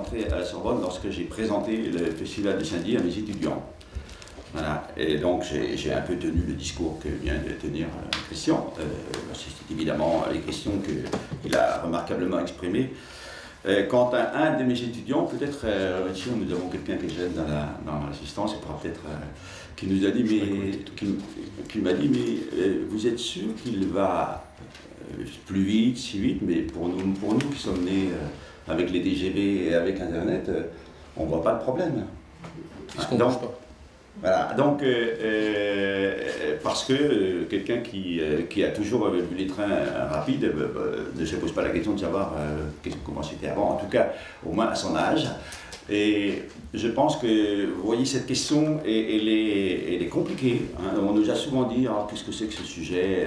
entré à la Sorbonne lorsque j'ai présenté le Festival de Saint-Dié à mes étudiants. Voilà. Et donc j'ai un peu tenu le discours que vient de tenir Christian. C'est évidemment les questions qu'il a remarquablement exprimées. Quant à un de mes étudiants, peut-être, Richie, nous avons quelqu'un qui est jeune dans l'assistance, et pourra peut-être, qui nous a dit, qui m'a dit, mais vous êtes sûr qu'il va plus vite, si vite, mais pour nous qui sommes nés avec les TGV et avec Internet, on ne voit pas le problème. Puisqu'on ne bouge pas. Voilà, donc parce que quelqu'un qui a toujours vu les trains rapides ne se pose pas la question de savoir comment c'était avant, en tout cas au moins à son âge. Et je pense que, vous voyez, cette question, elle est compliquée. Hein. On nous a souvent dit, qu'est-ce que c'est que ce sujet,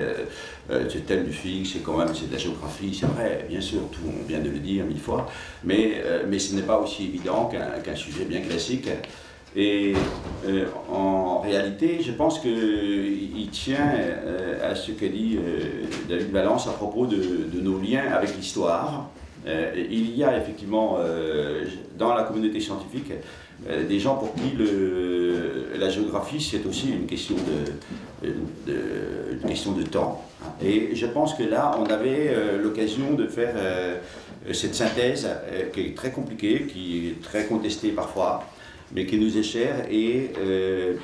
c'est tel du fixe, c'est de la géographie, c'est vrai, bien sûr, tout, on vient de le dire 1000 fois, mais ce n'est pas aussi évident qu'un sujet bien classique. Et en réalité, je pense qu'il tient à ce que dit David Valence à propos de nos liens avec l'histoire. Il y a effectivement dans la communauté scientifique des gens pour qui la géographie c'est aussi une question de temps. Et je pense que là, on avait l'occasion de faire cette synthèse qui est très compliquée, qui est très contestée parfois, mais qui nous est chère et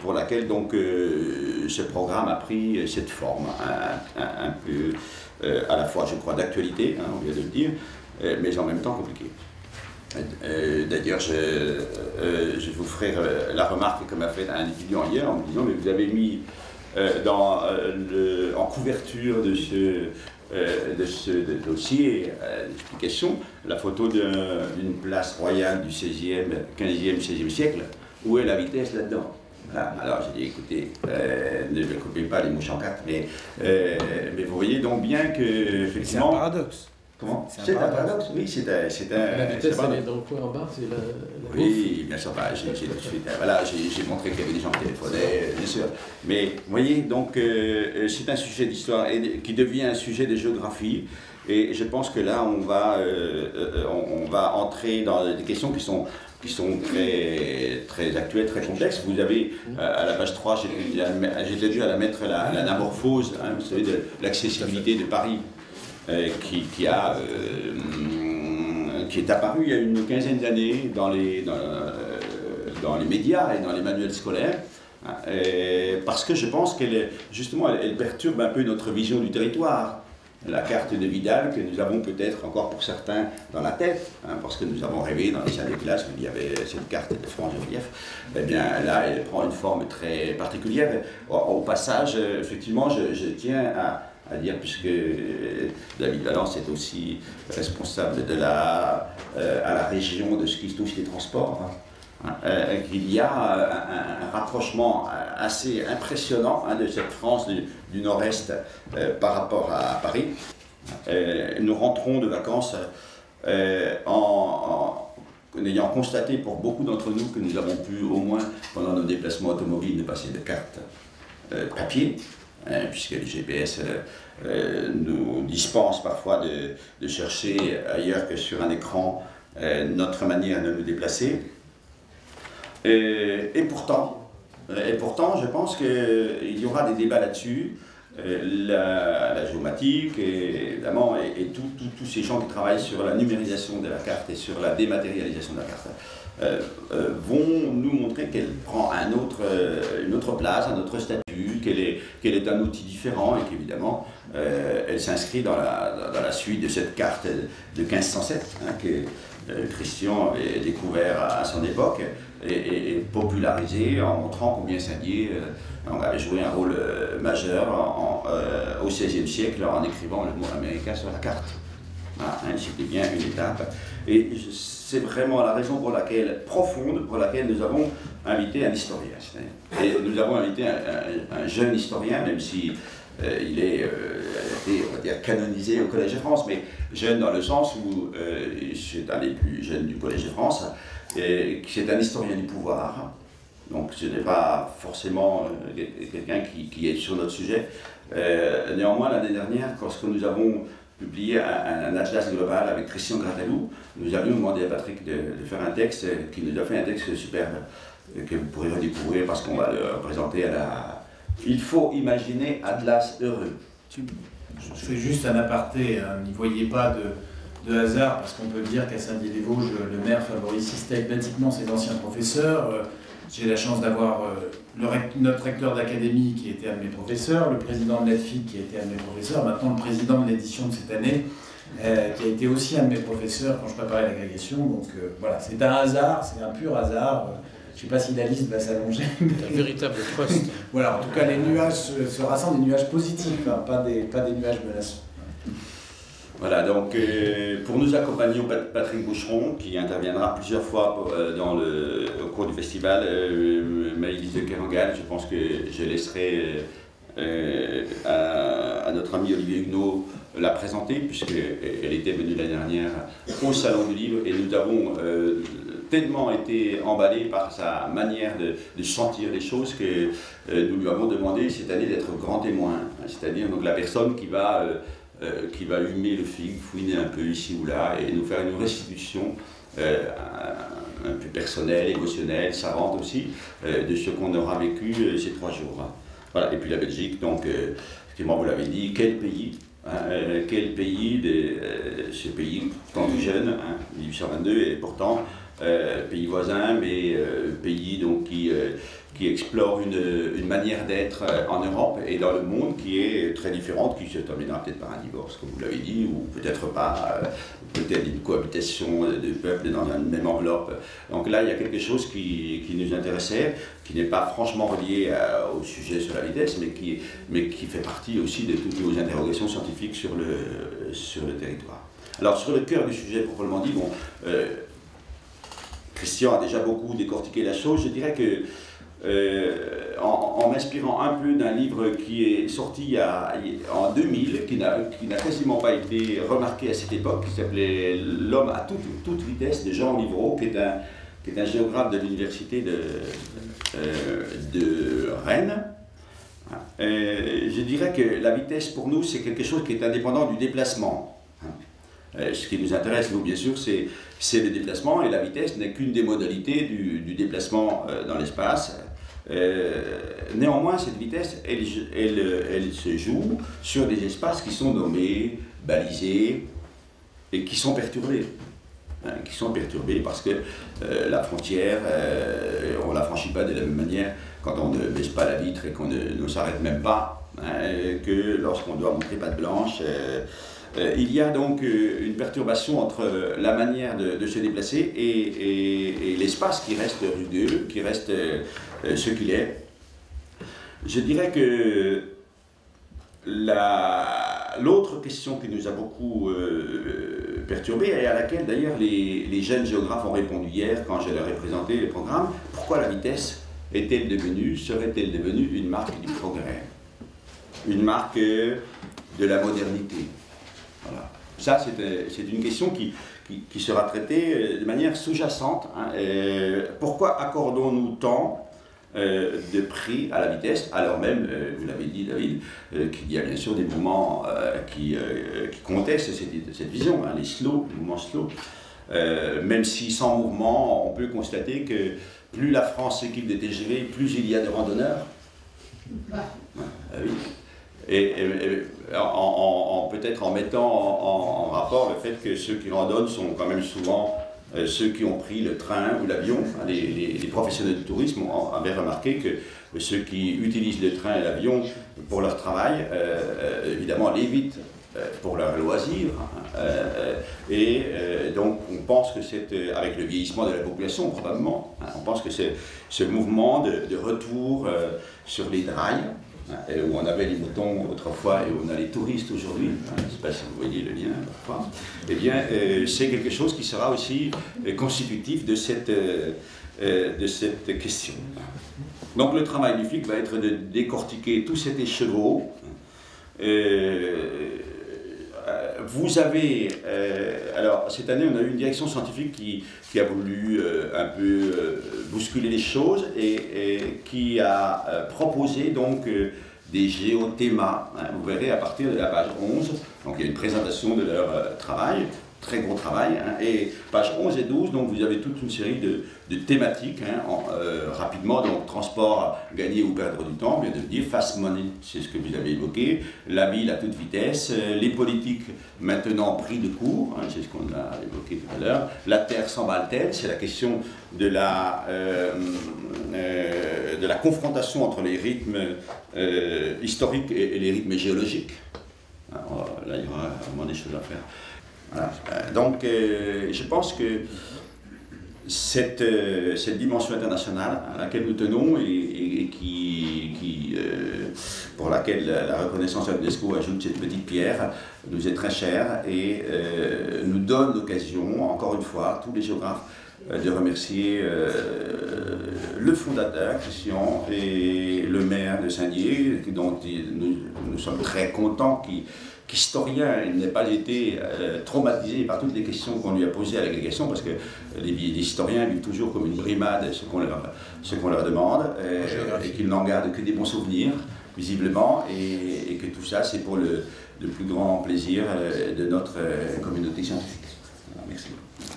pour laquelle donc ce programme a pris cette forme un peu à la fois, je crois, d'actualité, on vient de le dire, mais en même temps compliqué. D'ailleurs, je vous ferai la remarque que m'a faite un étudiant hier en me disant, mais vous avez mis en couverture de ce dossier d'explication la photo d'une place royale du 15e, 16e siècle. Où est la vitesse là-dedans? Voilà. Alors j'ai dit, écoutez, ne me coupez pas les mouches en quatre, mais vous voyez donc bien que, effectivement... C'est un paradoxe. Comment? C'est un paradoxe, oui, c'est un... La vitesse, elle est dans le coin en bas, c'est la oui, bien sûr, j'ai tout de suite... Voilà, j'ai montré qu'il y avait des gens qui téléphonaient, bien sûr. Mais, vous voyez, donc, c'est un sujet d'histoire qui devient un sujet de géographie. Et je pense que là, on va entrer dans des questions qui sont très, très actuelles, très complexes. Vous avez, à la page 3, j'ai dû à la mettre l'anamorphose, hein, vous savez, de l'accessibilité de Paris. Qui est apparu il y a une quinzaine d'années dans les médias et dans les manuels scolaires, parce que je pense qu'elle perturbe un peu notre vision du territoire. La carte de Vidal que nous avons peut-être encore pour certains dans la tête, hein, parce que nous avons rêvé dans les salles de classe où il y avait cette carte de France de relief, eh bien là elle prend une forme très particulière. Au passage, effectivement, je tiens à dire, puisque David Valence est aussi responsable à la région de ce qui touche les transports, qu'il y a un rapprochement assez impressionnant de cette France du Nord-Est par rapport à Paris. Nous rentrons de vacances en ayant constaté pour beaucoup d'entre nous que nous avons pu au moins pendant nos déplacements automobiles ne passer de cartes papier, puisque les GPS nous dispensent parfois de chercher ailleurs que sur un écran notre manière de nous déplacer. Et pourtant, je pense qu'il y aura des débats là-dessus. La géomatique, évidemment, et tous ces gens qui travaillent sur la numérisation de la carte et sur la dématérialisation de la carte vont nous montrer qu'elle prend une autre place, un autre statut, qu'elle est un outil différent et qu'évidemment elle s'inscrit dans la suite de cette carte de 1507 que Christian avait découvert à son époque et popularisé en montrant combien Saint-Dié avait joué un rôle majeur au XVIe siècle en écrivant le mot américain sur la carte. Voilà, c'était bien une étape. Et c'est vraiment la raison profonde pour laquelle nous avons invité un historien. Et nous avons invité un jeune historien, même si il a été, on va dire, canonisé au Collège de France, mais jeune dans le sens où c'est un des plus jeunes du Collège de France, c'est un historien du pouvoir. Donc ce n'est pas forcément quelqu'un qui est sur notre sujet. Néanmoins, l'année dernière, lorsque nous avons publié un atlas global avec Christian Gratalou. Nous avions demandé à Patrick de faire un texte, qui nous a fait un texte superbe, que vous pourrez redécouvrir parce qu'on va le présenter à la... Il faut imaginer Atlas heureux. Je fais juste un aparté, hein. N'y voyez pas de hasard, parce qu'on peut dire qu'à Saint-Dié-des-Vosges, le maire favorise systématiquement ses anciens professeurs. J'ai la chance d'avoir notre recteur d'académie qui était un de mes professeurs, le président de l'EDFIC qui a été un de mes professeurs, maintenant le président de l'édition de cette année, qui a été aussi un de mes professeurs quand je préparais l'agrégation. Donc voilà, c'est un hasard, c'est un pur hasard. Je ne sais pas si la liste va s'allonger. Un véritable trust. Voilà, en tout cas, les nuages se rassemblent, des nuages positifs, hein, pas des nuages menaçants. Voilà, donc pour nous accompagner, Patrick Boucheron, qui interviendra plusieurs fois au cours du festival, Maëlys de Kerangal. Je pense que je laisserai à notre ami Olivier Huguenot la présenter, puisqu'elle était venue l'année dernière au Salon du Livre, et nous avons tellement été emballés par sa manière de sentir les choses que nous lui avons demandé cette année d'être grand témoin, c'est-à-dire donc la personne qui va humer le fig, fouiner un peu ici ou là et nous faire une restitution un peu personnelle, émotionnelle, savante aussi, de ce qu'on aura vécu ces 3 jours. Hein. Voilà. Et puis la Belgique, donc, effectivement, vous l'avez dit, quel pays, quel pays, ce pays tant jeune, hein, 1822, et pourtant pays voisin, mais pays donc, qui explore une manière d'être en Europe et dans le monde qui est très différente, qui se terminera peut-être par un divorce, comme vous l'avez dit, ou peut-être pas, peut-être une cohabitation de peuples dans une même enveloppe. Donc là, il y a quelque chose qui nous intéressait, qui n'est pas franchement relié au sujet sur la vitesse, mais qui fait partie aussi de toutes nos interrogations scientifiques sur le territoire. Alors, sur le cœur du sujet proprement dit, bon, Christian a déjà beaucoup décortiqué la chose. Je dirais que, en m'inspirant un peu d'un livre qui est sorti en 2000, qui n'a quasiment pas été remarqué à cette époque, qui s'appelait L'homme à toute vitesse, de Jean Livreau, qui est un géographe de l'université de Rennes. Je dirais que la vitesse pour nous, c'est quelque chose qui est indépendant du déplacement. Ce qui nous intéresse, nous, bien sûr, c'est le déplacement, et la vitesse n'est qu'une des modalités du déplacement dans l'espace. Néanmoins, cette vitesse, elle se joue sur des espaces qui sont nommés, balisés, et qui sont perturbés. Qui sont perturbés parce que la frontière, on ne la franchit pas de la même manière quand on ne baisse pas la vitre et qu'on ne s'arrête même pas, que lorsqu'on doit montrer patte blanche. Il y a donc une perturbation entre la manière de se déplacer et l'espace qui reste rugueux, qui reste ce qu'il est. Je dirais que l'autre question qui nous a beaucoup perturbé, et à laquelle d'ailleurs les jeunes géographes ont répondu hier quand je leur ai présenté le programme, pourquoi la vitesse serait-elle devenue une marque du progrès, une marque de la modernité? Voilà. Ça, c'est une question qui sera traitée de manière sous-jacente. Hein. Pourquoi accordons-nous tant de prix à la vitesse, alors même, vous l'avez dit David, qu'il y a bien sûr des mouvements qui contestent cette vision, hein, les mouvements slow. Même si sans mouvement, on peut constater que plus la France s'équipe de TGV, plus il y a de randonneurs. Oui. Et peut-être en mettant en rapport le fait que ceux qui randonnent sont quand même souvent ceux qui ont pris le train ou l'avion. Les professionnels du tourisme avaient remarqué que ceux qui utilisent le train et l'avion pour leur travail, évidemment, l'évitent pour leur loisir. Donc on pense que c'est, avec le vieillissement de la population probablement, on pense que c'est ce mouvement de retour sur les rails, où on avait les moutons autrefois et où on a les touristes aujourd'hui, je ne sais pas si vous voyez le lien parfois, eh bien c'est quelque chose qui sera aussi constitutif de cette question. Donc le travail du FIC va être de décortiquer tout cet écheveau. Vous avez, alors cette année on a eu une direction scientifique qui a voulu un peu bousculer les choses et qui a proposé donc des géothémas. Hein. Vous verrez à partir de la page 11, donc il y a une présentation de leur travail, très gros travail, hein, et pages 11 et 12, donc vous avez toute une série de thématiques, hein, rapidement, donc transport, gagner ou perdre du temps, bien de le dire, fast money, c'est ce que vous avez évoqué, la ville à toute vitesse, les politiques maintenant pris de court, hein, c'est ce qu'on a évoqué tout à l'heure, la terre s'emballe-t-elle, c'est la question de la confrontation entre les rythmes historiques et les rythmes géologiques. Alors, là, il y aura vraiment des choses à faire. Voilà. Donc, je pense que cette dimension internationale à laquelle nous tenons et pour laquelle la reconnaissance à l'UNESCO ajoute cette petite pierre, nous est très chère et nous donne l'occasion, encore une fois, tous les géographes, de remercier le fondateur, Christian, et le maire de Saint-Dié, dont nous sommes très contents qu'historien, il n'ait pas été traumatisé par toutes les questions qu'on lui a posées à l'agrégation, parce que les historiens vivent toujours comme une brimade ce qu'on leur demande, et qu'ils n'en gardent que des bons souvenirs, visiblement, et que tout ça, c'est pour le plus grand plaisir de notre communauté scientifique. Alors, merci beaucoup.